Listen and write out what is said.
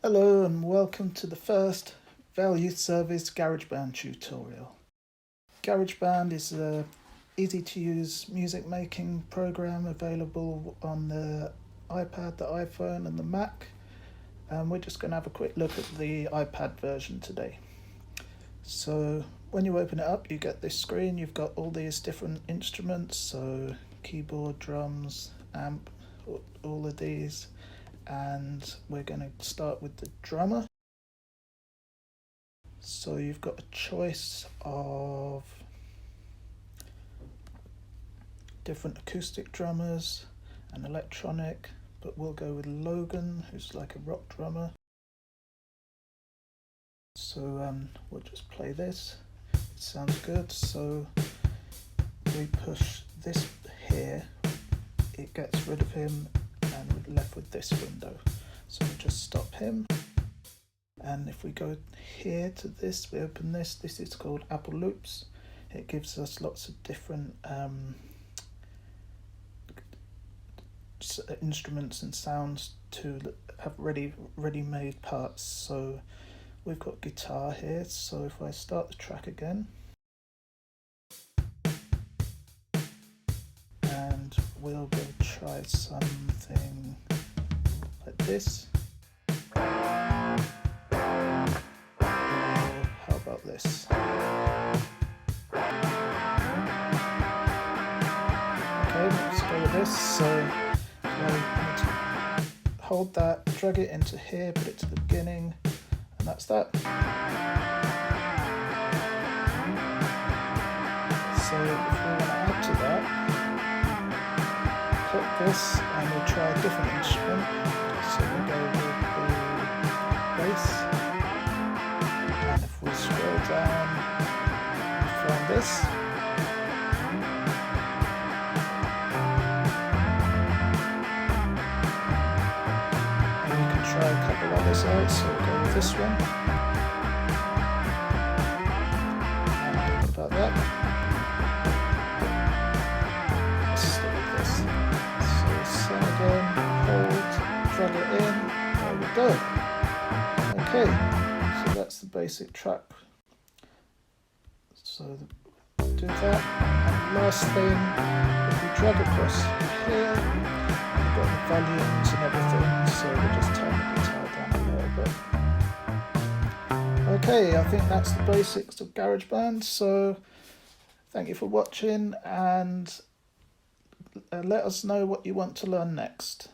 Hello and welcome to the first value service GarageBand tutorial. GarageBand is an easy to use music making program available on the iPad, the iPhone and the Mac. We're just going to have a quick look at the iPad version today. So when you open it up, you get this screen. You've got all these different instruments, so keyboard, drums, amp, all of these. And we're going to start with the drummer. So you've got a choice of different acoustic drummers and electronic, but we'll go with Logan, who's like a rock drummer. So we'll just play this. It sounds good. So we push this here, it gets rid of him, and we're left with this window. So we'll just stop him. And if we go here to this, we open this. This is called Apple Loops. It gives us lots of different instruments and sounds to have ready-made parts. So we've got guitar here. So if I start the track again, and we'll go try something like this. Or how about this? Okay, let's go with this. So I need to hold that, drag it into here, put it to the beginning, and that's that. So if we want to add to that, click this and we'll try a different instrument. So we'll go with the bass, and if we scroll down we find this. And we can try a couple others out, so we'll go with this one. And what about that? Drag it in, there we go. Okay, so that's the basic track. So do that, and last thing, if we drag across here, we've got the volumes and everything, so we'll just turn the guitar down a little bit. Okay, I think that's the basics of GarageBand, so thank you for watching, and let us know what you want to learn next.